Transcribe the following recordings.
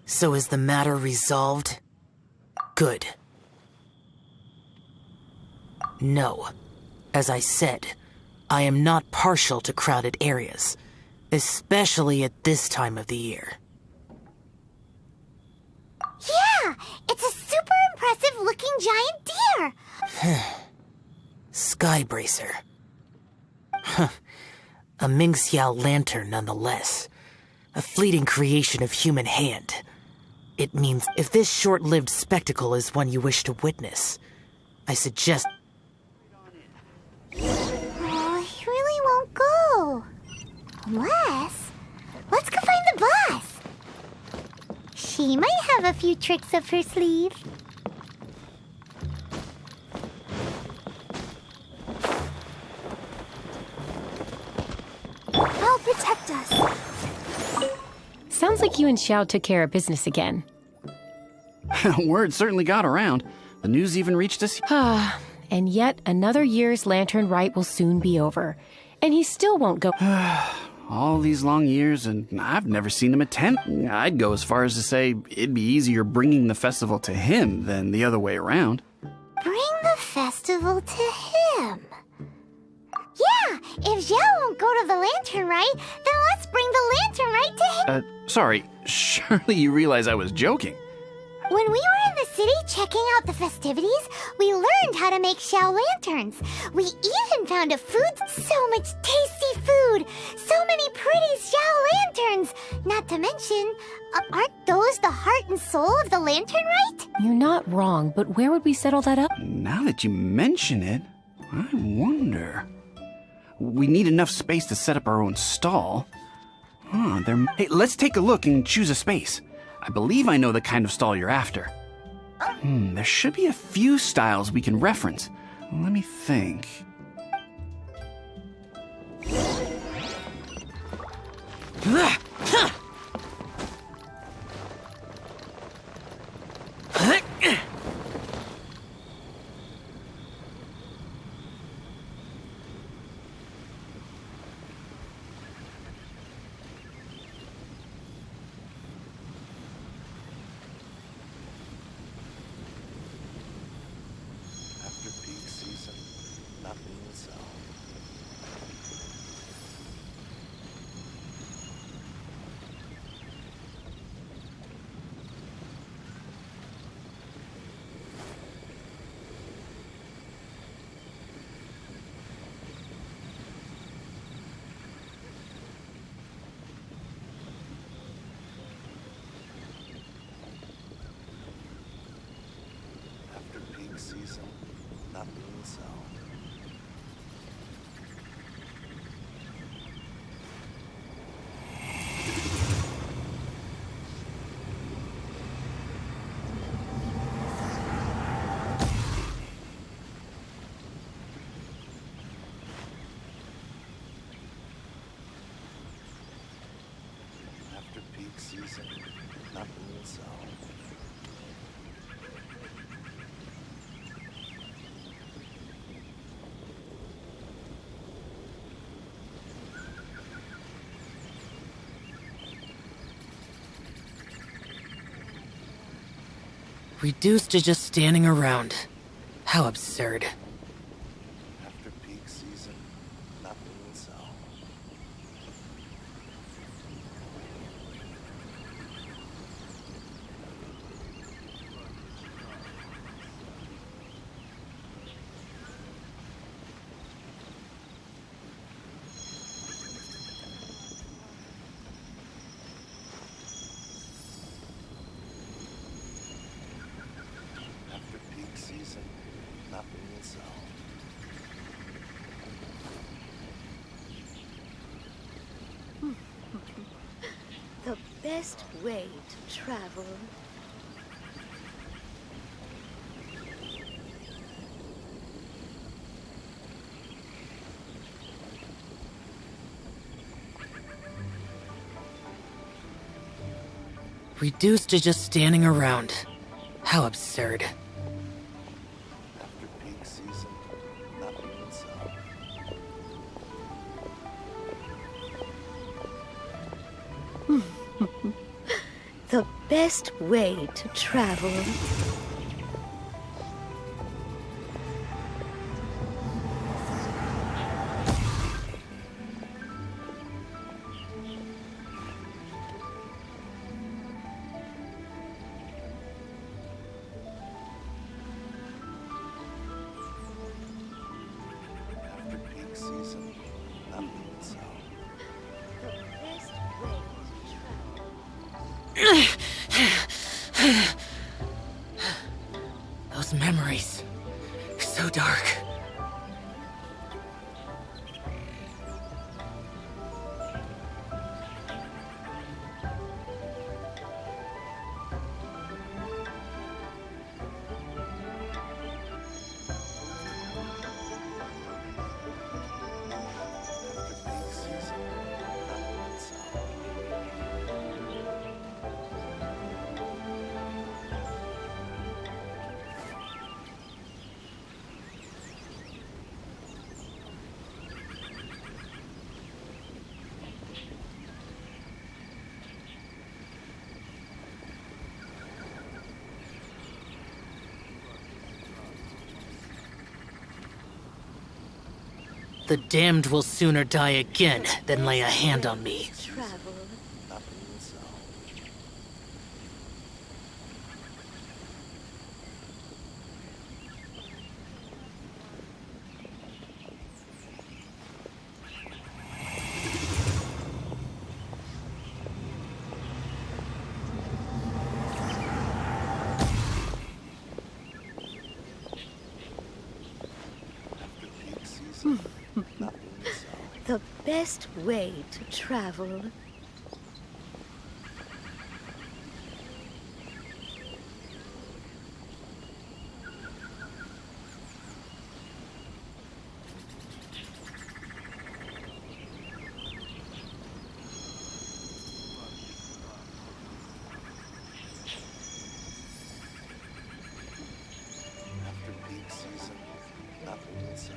So is the matter resolved? Good. No. As I said, I am not partial to crowded areas, especially at this time of the year. Yeah! It's a super impressive looking giant deer! Skybracer. Huh. A Mingxiao lantern nonetheless. A fleeting creation of human hand. It means if this short-lived spectacle is one you wish to witness, I suggest... Oh, he really won't go. Unless... let's go find the boss. She might have a few tricks up her sleeve. I'll protect us. Sounds like you and Xiao took care of business again. Word certainly got around. The news even reached us. And yet another year's lantern rite will soon be over. And he still won't go. All these long years, and I've never seen him attend. I'd go as far as to say it'd be easier bringing the festival to him than the other way around. Bring the festival to him. Yeah, if Xiao won't go to the lantern rite, then let's bring the lantern rite to him. Sorry, surely you realize I was joking. When we were in the city checking out the festivities, we learned how to make Xiao lanterns. We even found a food, so much tasty food, so many pretty Xiao lanterns. Not to mention, aren't those the heart and soul of the lantern rite? You're not wrong, but where would we settle that up? Now that you mention it, I wonder. We need enough space to set up our own stall. Hey, let's take a look and choose a space. I believe I know the kind of stall you're after. There should be a few styles we can reference. Let me think. After peak season, nothing will sell. After peak season, nothing will sell. After peak season, nothing will sell. Reduced to just standing around. How absurd. After peak season, nothing will sell. After peak season, nothing will sell. The best way to travel. Reduced to just standing around. How absurd. After peak season, nothing will sell. The best way to travel. After peak season, not being so. The best way to travel. Those memories. So dark. After peak season, not being so. The damned will sooner die again than lay a hand on me. Travel. Not being so. After peak season, not being so. The best way to travel. After peak season, not being so.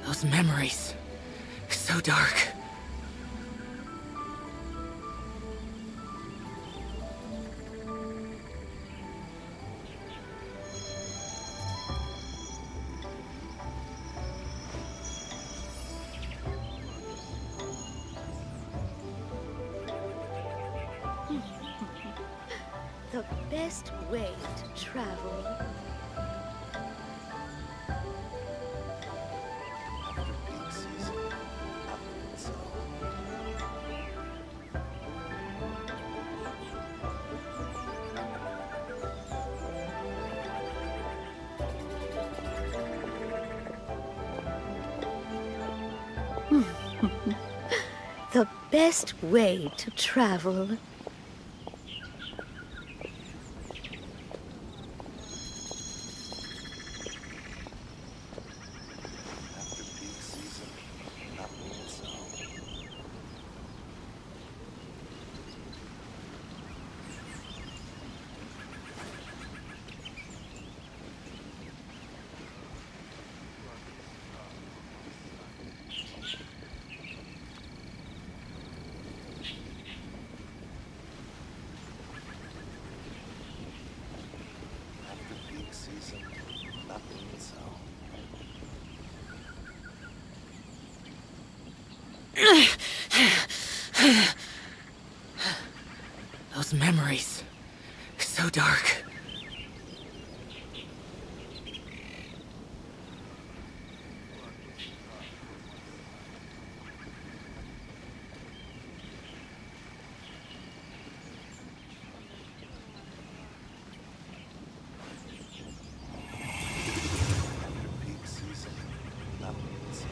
Those memories. So dark. The best way to travel. After peak season, not being so. The best way to travel. After peak season, not being so. After peak season, not being so. Those memories. So dark. After peak season, not being so.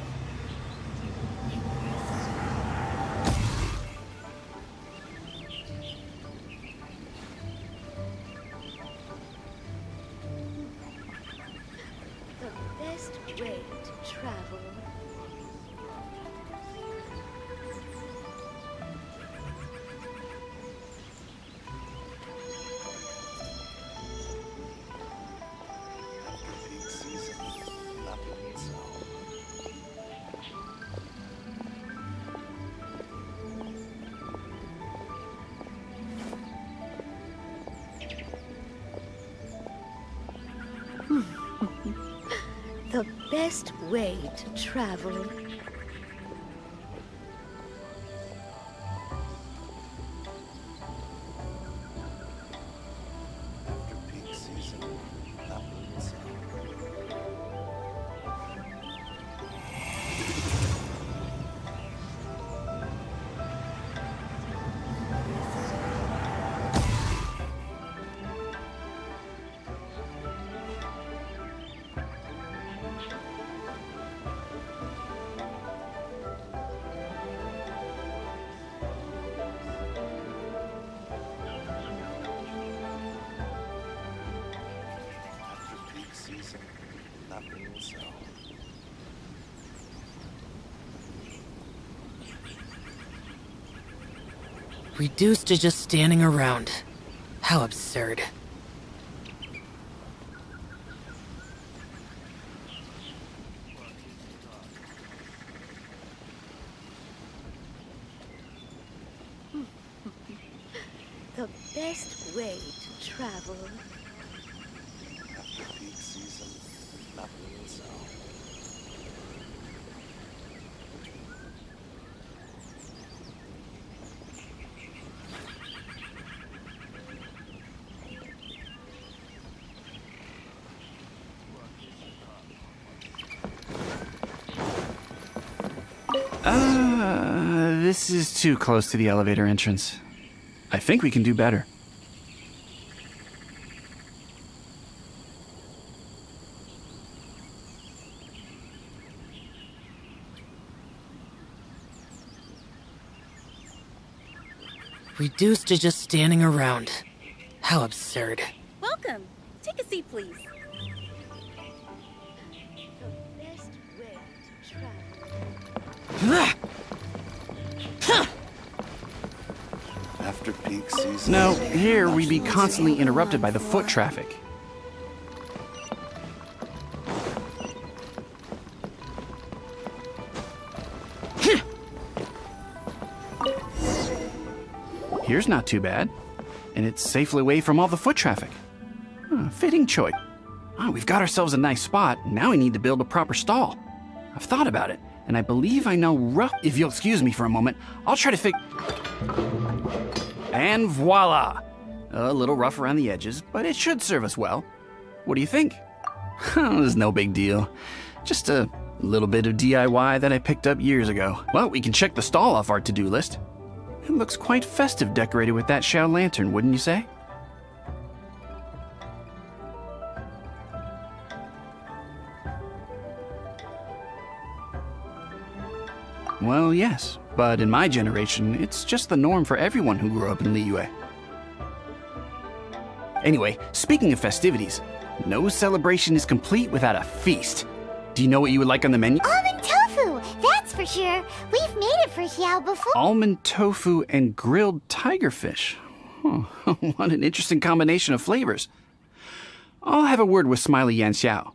best way to travel. After peak season, that will sell. After peak season, that will sell. Reduced to just standing around. How absurd. The best way to travel. After peak season, that will sell. This is too close to the elevator entrance. I think we can do better. Reduced to just standing around. How absurd. Welcome. Take a seat, please. The best way to travel. After peak season. No, here we'd be that will constantly sell. interrupted by the foot traffic. Here's not too bad. And it's safely away from all the foot traffic. Fitting choice. We've got ourselves a nice spot. Now we need to build a proper stall. I've thought about it, and I believe I know If you'll excuse me for a moment, I'll try to And voila! A little rough around the edges, but it should serve us well. What do you think? It's no big deal. Just a little bit of DIY that I picked up years ago. Well, we can check the stall off our to-do list. It looks quite festive decorated with that Xiao lantern, wouldn't you say? Well, yes, but in my generation, it's just the norm for everyone who grew up in Liyue. Anyway, speaking of festivities, no celebration is complete without a feast. Do you know what you would like on the menu? Almond tofu, that's for sure. We've made it for Xiao before. Almond tofu and grilled tigerfish. Huh. What an interesting combination of flavors. I'll have a word with Smiley Yanxiao.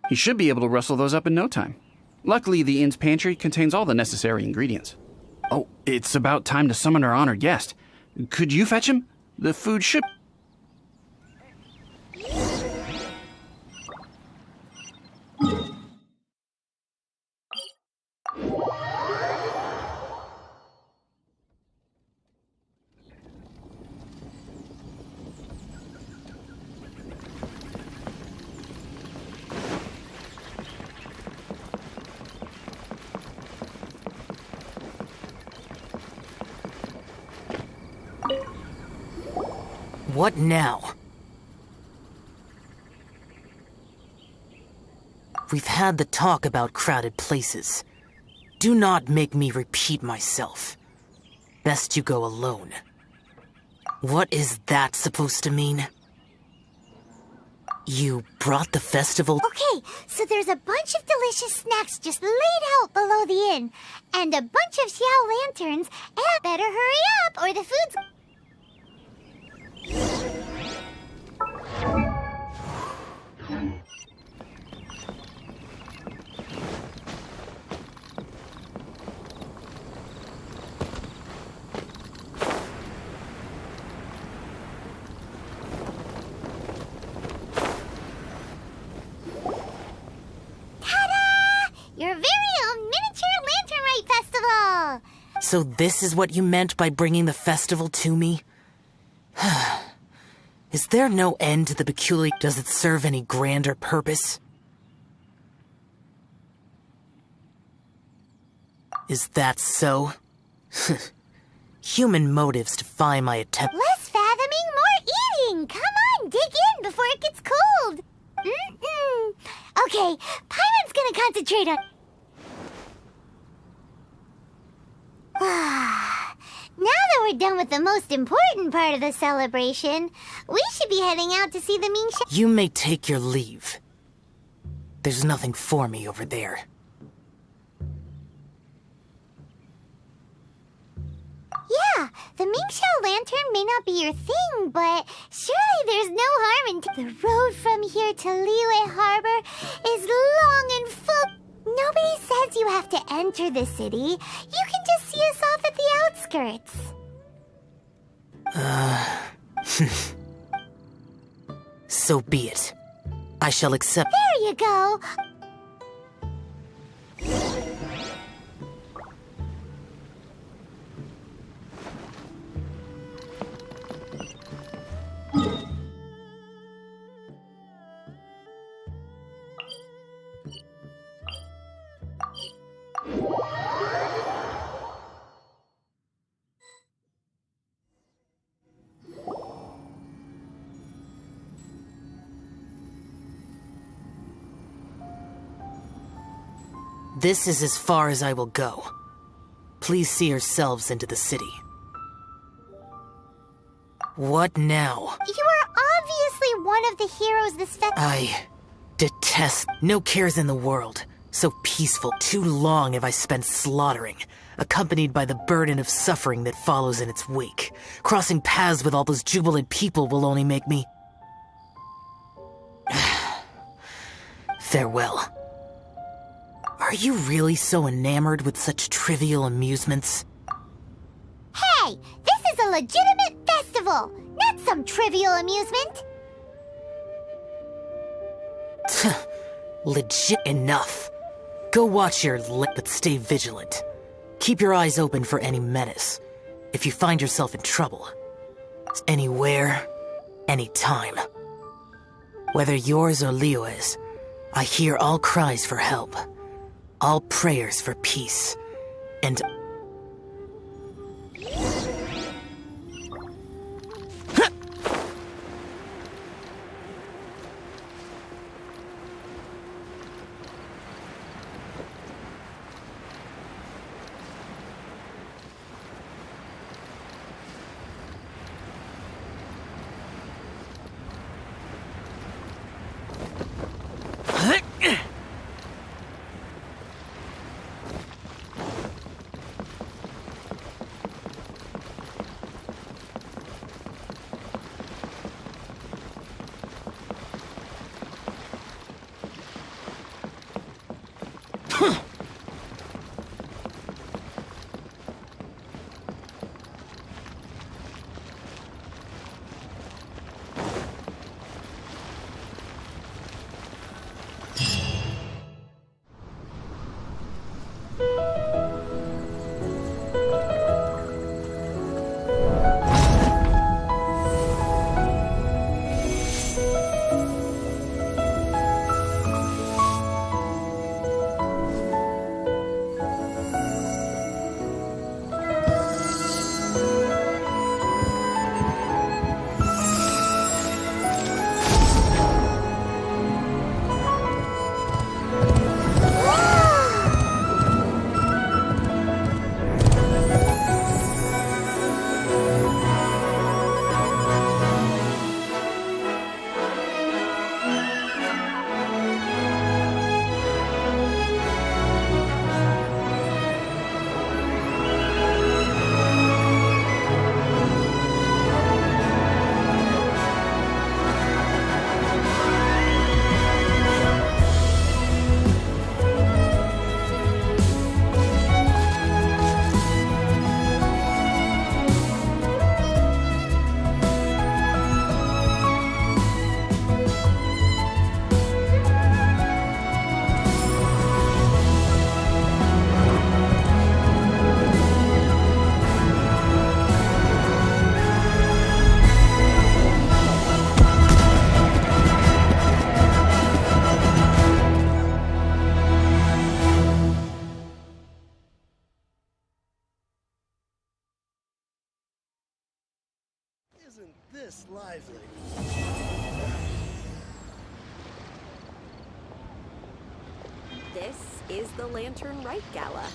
He should be able to rustle those up in no time. Luckily, the inn's pantry contains all the necessary ingredients. Oh, it's about time to summon our honored guest. Could you fetch him? The food should... What now? We've had the talk about crowded places. Do not make me repeat myself. Best you go alone. What is that supposed to mean? You brought the festival? Okay, so there's a bunch of delicious snacks just laid out below the inn, and a bunch of Xiao lanterns, and better hurry up or the food's... So this is what you meant by bringing the festival to me? Is there no end to the peculiar? Does it serve any grander purpose? Is that so? Human motives defy my attempt. Less fathoming, more eating! Come on, dig in before it gets cold! Okay, Paimon's gonna concentrate on... Now that we're done with the most important part of the celebration, we should be heading out to see the Ming Xiao... You may take your leave. There's nothing for me over there. Yeah, the Ming Xiao lantern may not be your thing, but surely there's no harm in... The road from here to Liyue Harbor is long and full... Nobody says you have to enter the city. You can just see us off at the outskirts. So be it. I shall accept... There you go. This is as far as I will go. Please see yourselves into the city. What now? You are obviously one of the heroes this I detest... No cares in the world. So peaceful. Too long have I spent slaughtering, accompanied by the burden of suffering that follows in its wake. Crossing paths with all those jubilant people will only make me... Farewell. Are you really so enamored with such trivial amusements? Hey, this is a legitimate festival, not some trivial amusement. Legit enough. Go watch your lip, but stay vigilant. Keep your eyes open for any menace. If you find yourself in trouble, anywhere, anytime. Whether yours or Liyue's, I hear all cries for help. All prayers for peace, and... Isn't this lively? This is the Lantern Rite Gala.